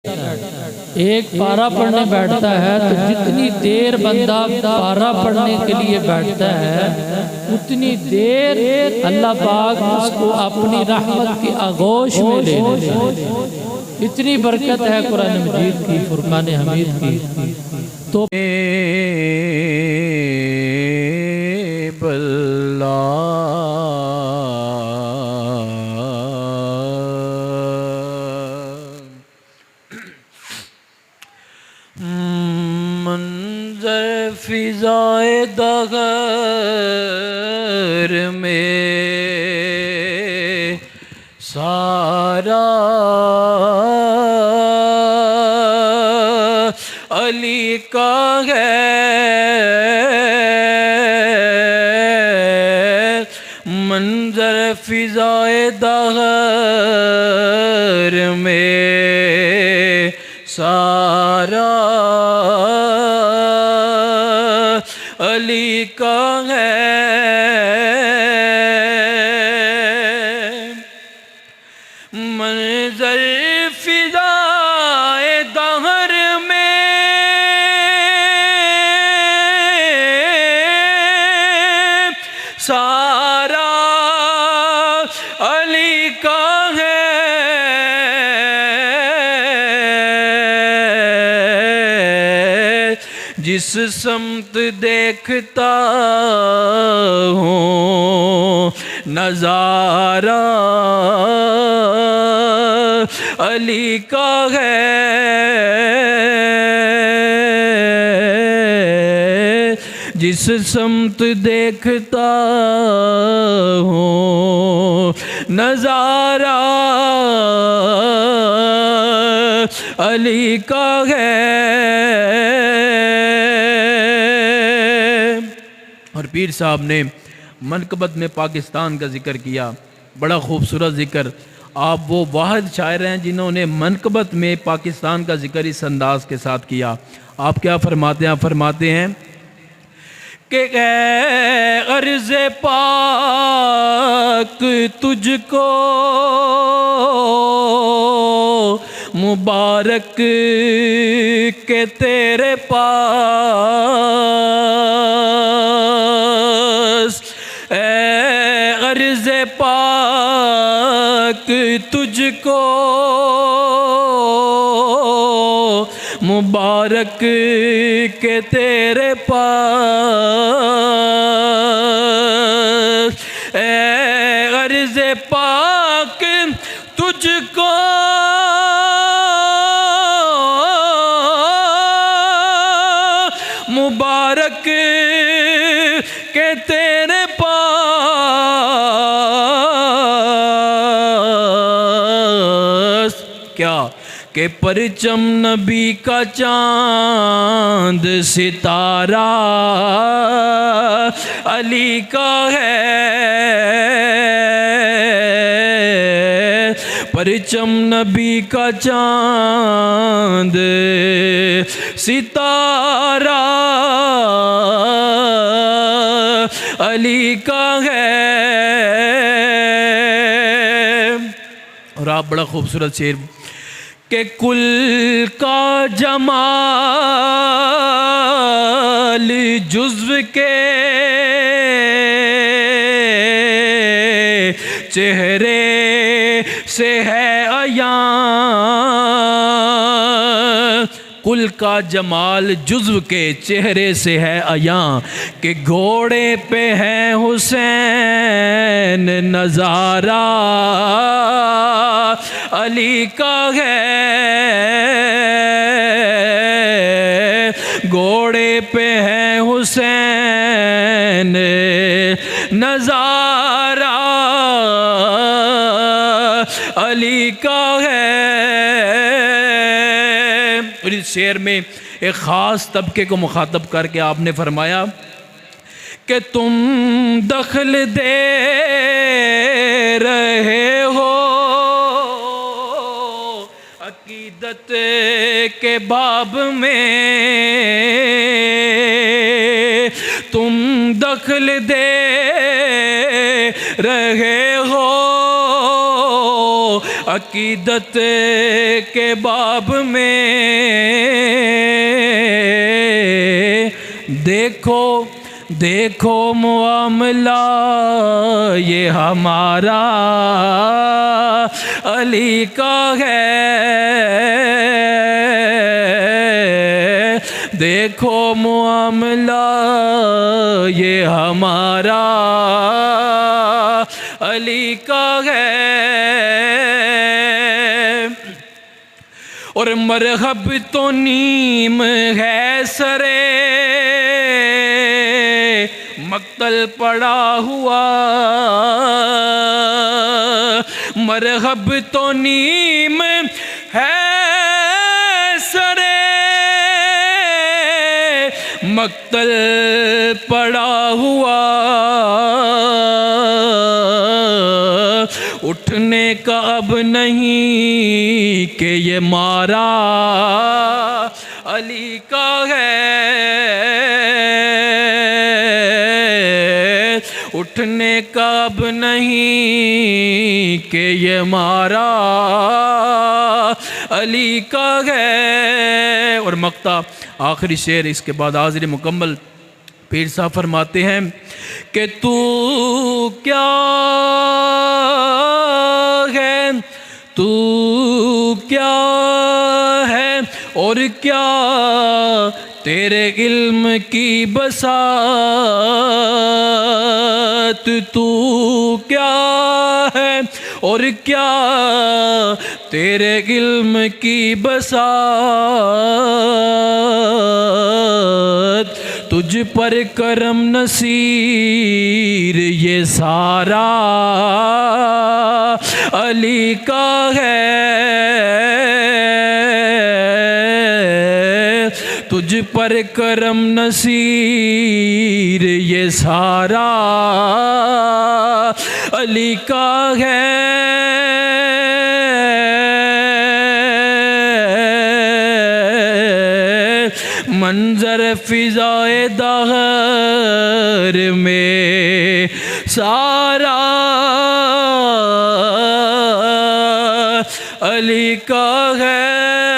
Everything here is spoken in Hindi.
एक पारा पढ़ने बैठता है तो जितनी देर बंदा पारा पढ़ने के लिए बैठता है उतनी देर अल्लाह पाक उसको अपनी रहमत की आगोश में ले लेता है। इतनी बरकत है कुरान मजीद की, फुरकान हमीद की। तो मंज़र फ़िज़ाए दगर में सारा अली का है। मंज़र फ़िज़ाए दगर में सारा अली का है। मंज़र फ़िज़ाए दहर में सारा अली का है। जिस समत देखता हूँ नज़ारा अली का है। जिस समत देखता हूँ नज़ारा अली का है। और पीर साहब ने मनकबत में पाकिस्तान का जिक्र किया, बड़ा खूबसूरत जिक्र। आप वो वाहिद शायर हैं जिन्होंने मनकबत में पाकिस्तान का जिक्र इस अंदाज के साथ किया। आप क्या फरमाते हैं? फरमाते हैं कि अर्ज़ पाक तुझको मुबारक के तेरे पास। अर्ज़ पाक तुझको मुबारक के तेरे पास। अर्ज़ पाक तुझको मुबारक के तेरे पास। क्या के परचम नबी का चांद सितारा अली का है। परचम नबी का चांद सितारा अली का है। और आप बड़ा खूबसूरत शेर के कुल का जमाल जुज़्व के चेहरे से है अयां। कुल का जमाल जुज़्व के चेहरे से है अयां कि घोड़े पे है हुसैन नज़ारा अली का है। घोड़े पे है हुसैन नज़ारा अली का है। और इस शेर में एक ख़ास तबके को मुखातब करके आपने फरमाया कि तुम दखल दे रहे हो अकीदत के बाब में। तुम दखल दे रहे हो अकीदत के बाब में देखो देखो मामला ये हमारा अली का है। देखो मामला ये हमारा अली का है। और मरहब तो नीम है सरे मक्तल पड़ा हुआ। मरहब तो नीम है सरे मक्तल पड़ा हुआ। उठने का अब नहीं कि ये मारा अली का है। उठने का अब नहीं कि ये मारा अली का है। और मक्ता आखिरी शेर, इसके बाद हाज़िर मुकम्मल। पीर साहब फरमाते हैं कि तू क्या है, तू क्या है और क्या तेरे इल्म की बसात। तू क्या है और क्या तेरे इल्म की बसात। तुझ पर करम नसीर ये सारा अली का है। तुझ पर करम नसीर ये सारा अली का है। मंजर फिजाए दहर में सारा अली का है।